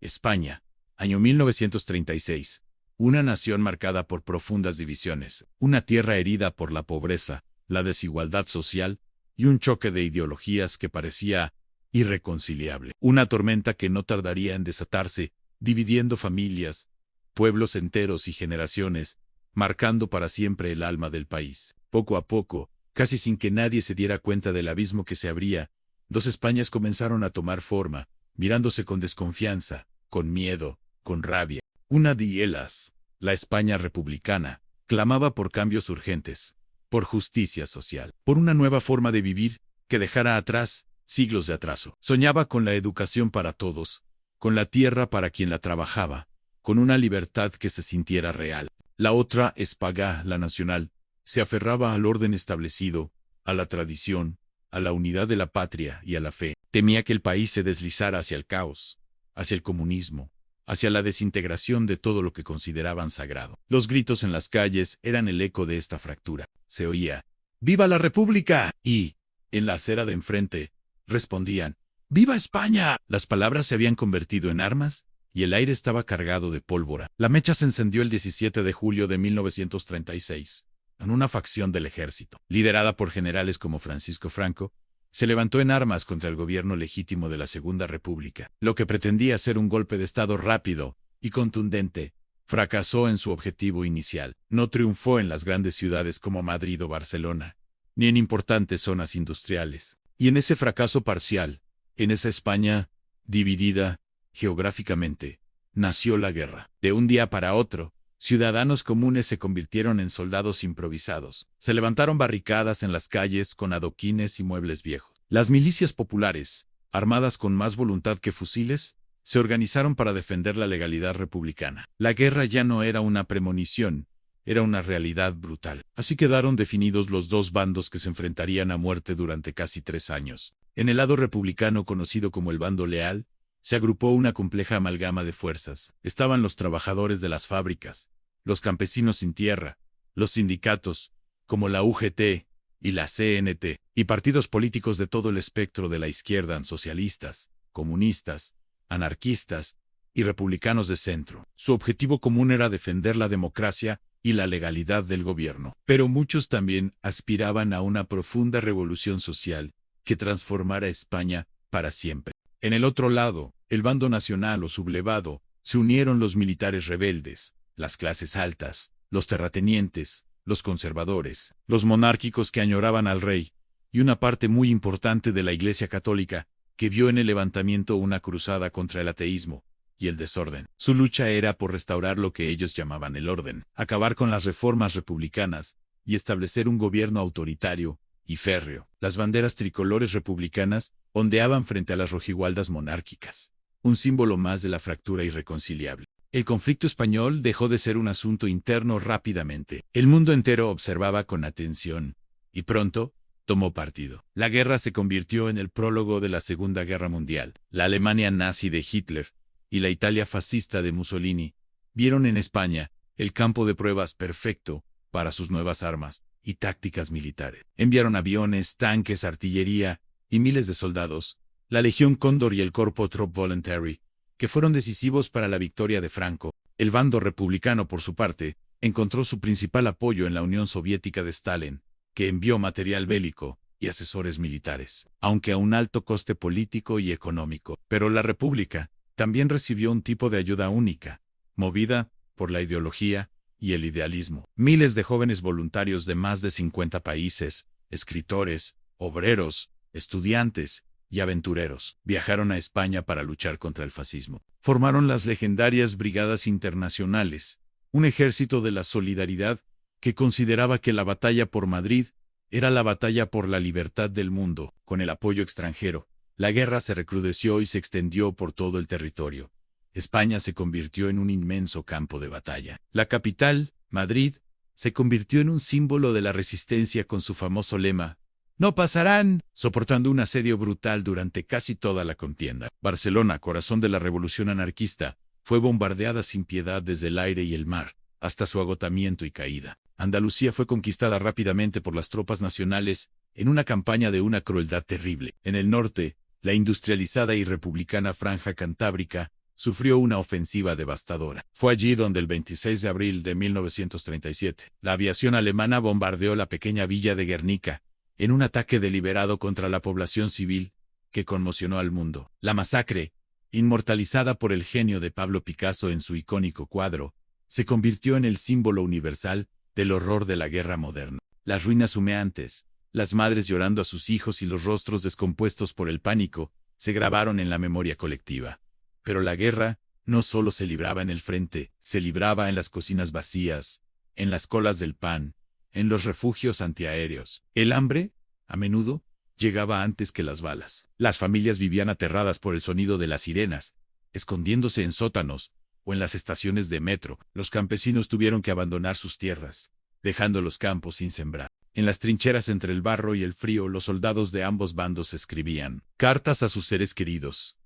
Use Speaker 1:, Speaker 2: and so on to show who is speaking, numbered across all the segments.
Speaker 1: España, año 1936. Una nación marcada por profundas divisiones, una tierra herida por la pobreza, la desigualdad social y un choque de ideologías que parecía irreconciliable. Una tormenta que no tardaría en desatarse, dividiendo familias, pueblos enteros y generaciones, marcando para siempre el alma del país. Poco a poco, casi sin que nadie se diera cuenta del abismo que se abría, dos Españas comenzaron a tomar forma, mirándose con desconfianza, con miedo, con rabia. Una de ellas, la España republicana, clamaba por cambios urgentes, por justicia social, por una nueva forma de vivir que dejara atrás siglos de atraso. Soñaba con la educación para todos, con la tierra para quien la trabajaba, con una libertad que se sintiera real. La otra, España, la nacional, se aferraba al orden establecido, a la tradición, a la unidad de la patria y a la fe. Temía que el país se deslizara hacia el caos, hacia el comunismo, hacia la desintegración de todo lo que consideraban sagrado. Los gritos en las calles eran el eco de esta fractura. Se oía, ¡Viva la República! Y, en la acera de enfrente, respondían, ¡Viva España! Las palabras se habían convertido en armas, y el aire estaba cargado de pólvora. La mecha se encendió el 17 de julio de 1936, en una facción del ejército, liderada por generales como Francisco Franco, se levantó en armas contra el gobierno legítimo de la Segunda República. Lo que pretendía ser un golpe de Estado rápido y contundente, fracasó en su objetivo inicial. No triunfó en las grandes ciudades como Madrid o Barcelona, ni en importantes zonas industriales. Y en ese fracaso parcial, en esa España dividida geográficamente, nació la guerra. De un día para otro, ciudadanos comunes se convirtieron en soldados improvisados. Se levantaron barricadas en las calles con adoquines y muebles viejos. Las milicias populares, armadas con más voluntad que fusiles, se organizaron para defender la legalidad republicana. La guerra ya no era una premonición, era una realidad brutal. Así quedaron definidos los dos bandos que se enfrentarían a muerte durante casi 3 años. En el lado republicano, conocido como el bando leal, se agrupó una compleja amalgama de fuerzas. Estaban los trabajadores de las fábricas, los campesinos sin tierra, los sindicatos, como la UGT y la CNT, y partidos políticos de todo el espectro de la izquierda, socialistas, comunistas, anarquistas y republicanos de centro. Su objetivo común era defender la democracia y la legalidad del gobierno. Pero muchos también aspiraban a una profunda revolución social que transformara España para siempre. En el otro lado, el bando nacional o sublevado, se unieron los militares rebeldes, las clases altas, los terratenientes, los conservadores, los monárquicos que añoraban al rey, y una parte muy importante de la Iglesia Católica, que vio en el levantamiento una cruzada contra el ateísmo y el desorden. Su lucha era por restaurar lo que ellos llamaban el orden, acabar con las reformas republicanas y establecer un gobierno autoritario y férreo. Las banderas tricolores republicanas ondeaban frente a las rojigualdas monárquicas, un símbolo más de la fractura irreconciliable. El conflicto español dejó de ser un asunto interno rápidamente. El mundo entero observaba con atención, y pronto tomó partido. La guerra se convirtió en el prólogo de la Segunda Guerra Mundial. La Alemania nazi de Hitler y la Italia fascista de Mussolini vieron en España el campo de pruebas perfecto para sus nuevas armas y tácticas militares. Enviaron aviones, tanques, artillería y miles de soldados, la Legión Cóndor y el Corpo Trop Voluntary, que fueron decisivos para la victoria de Franco. El bando republicano, por su parte, encontró su principal apoyo en la Unión Soviética de Stalin, que envió material bélico y asesores militares, aunque a un alto coste político y económico. Pero la República también recibió un tipo de ayuda única, movida por la ideología y el idealismo. Miles de jóvenes voluntarios de más de 50 países, escritores, obreros, estudiantes y aventureros, viajaron a España para luchar contra el fascismo. Formaron las legendarias Brigadas Internacionales, un ejército de la solidaridad que consideraba que la batalla por Madrid era la batalla por la libertad del mundo. Con el apoyo extranjero, la guerra se recrudeció y se extendió por todo el territorio. España se convirtió en un inmenso campo de batalla. La capital, Madrid, se convirtió en un símbolo de la resistencia con su famoso lema, «No pasarán», soportando un asedio brutal durante casi toda la contienda. Barcelona, corazón de la revolución anarquista, fue bombardeada sin piedad desde el aire y el mar, hasta su agotamiento y caída. Andalucía fue conquistada rápidamente por las tropas nacionales en una campaña de una crueldad terrible. En el norte, la industrializada y republicana Franja Cantábrica sufrió una ofensiva devastadora. Fue allí donde el 26 de abril de 1937, la aviación alemana bombardeó la pequeña villa de Guernica, en un ataque deliberado contra la población civil, que conmocionó al mundo. La masacre, inmortalizada por el genio de Pablo Picasso en su icónico cuadro, se convirtió en el símbolo universal del horror de la guerra moderna. Las ruinas humeantes, las madres llorando a sus hijos y los rostros descompuestos por el pánico, se grabaron en la memoria colectiva. Pero la guerra no solo se libraba en el frente, se libraba en las cocinas vacías, en las colas del pan, en los refugios antiaéreos. El hambre, a menudo, llegaba antes que las balas. Las familias vivían aterradas por el sonido de las sirenas, escondiéndose en sótanos o en las estaciones de metro. Los campesinos tuvieron que abandonar sus tierras, dejando los campos sin sembrar. En las trincheras entre el barro y el frío, los soldados de ambos bandos escribían cartas a sus seres queridos.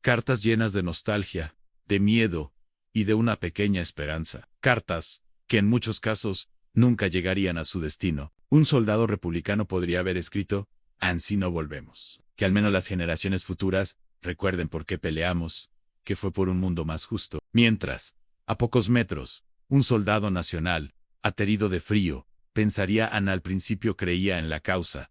Speaker 1: Cartas llenas de nostalgia, de miedo y de una pequeña esperanza. Cartas que en muchos casos nunca llegarían a su destino. Un soldado republicano podría haber escrito: "Ansí no volvemos". Que al menos las generaciones futuras recuerden por qué peleamos, que fue por un mundo más justo. Mientras, a pocos metros, un soldado nacional, aterido de frío, pensaría: al principio creía en la causa.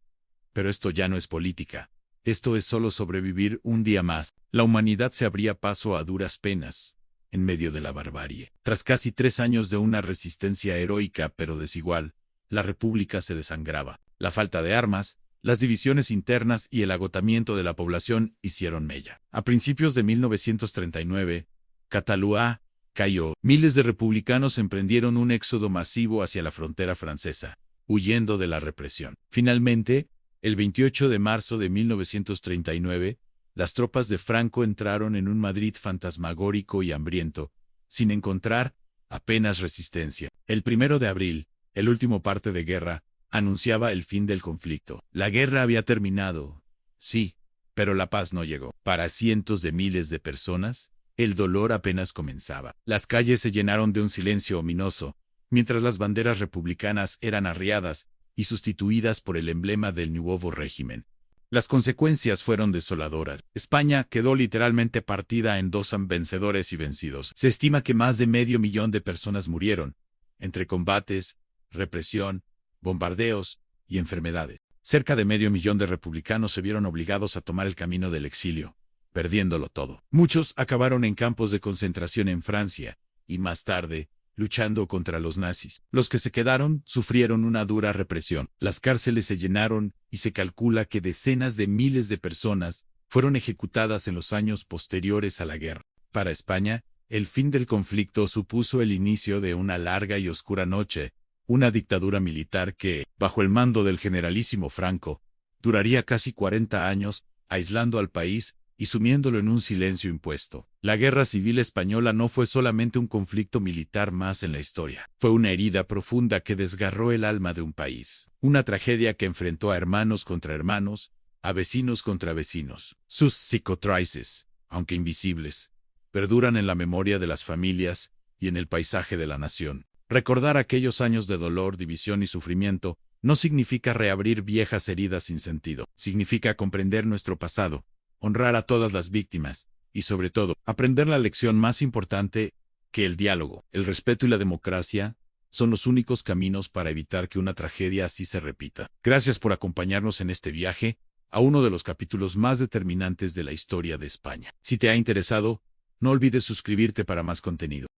Speaker 1: Pero esto ya no es política. Esto es solo sobrevivir un día más. La humanidad se abría paso a duras penas, en medio de la barbarie. Tras casi 3 años de una resistencia heroica pero desigual, la República se desangraba. La falta de armas, las divisiones internas y el agotamiento de la población hicieron mella. A principios de 1939, Cataluña cayó. Miles de republicanos emprendieron un éxodo masivo hacia la frontera francesa, huyendo de la represión. Finalmente, el 28 de marzo de 1939, las tropas de Franco entraron en un Madrid fantasmagórico y hambriento, sin encontrar apenas resistencia. El 1 de abril, el último parte de guerra, anunciaba el fin del conflicto. La guerra había terminado, sí, pero la paz no llegó. Para cientos de miles de personas, el dolor apenas comenzaba. Las calles se llenaron de un silencio ominoso, mientras las banderas republicanas eran arriadas y sustituidas por el emblema del nuevo régimen. Las consecuencias fueron desoladoras. España quedó literalmente partida en dos, vencedores y vencidos. Se estima que más de 500,000 de personas murieron, entre combates, represión, bombardeos y enfermedades. Cerca de 500,000 de republicanos se vieron obligados a tomar el camino del exilio, perdiéndolo todo. Muchos acabaron en campos de concentración en Francia, y más tarde, luchando contra los nazis. Los que se quedaron sufrieron una dura represión. Las cárceles se llenaron y se calcula que decenas de miles de personas fueron ejecutadas en los años posteriores a la guerra. Para España, el fin del conflicto supuso el inicio de una larga y oscura noche, una dictadura militar que, bajo el mando del generalísimo Franco, duraría casi 40 años, aislando al país y sumiéndolo en un silencio impuesto. La Guerra Civil Española no fue solamente un conflicto militar más en la historia. Fue una herida profunda que desgarró el alma de un país. Una tragedia que enfrentó a hermanos contra hermanos, a vecinos contra vecinos. Sus cicatrices, aunque invisibles, perduran en la memoria de las familias y en el paisaje de la nación. Recordar aquellos años de dolor, división y sufrimiento no significa reabrir viejas heridas sin sentido. Significa comprender nuestro pasado, honrar a todas las víctimas, y sobre todo, aprender la lección más importante, que el diálogo, el respeto y la democracia son los únicos caminos para evitar que una tragedia así se repita. Gracias por acompañarnos en este viaje a uno de los capítulos más determinantes de la historia de España. Si te ha interesado, no olvides suscribirte para más contenido.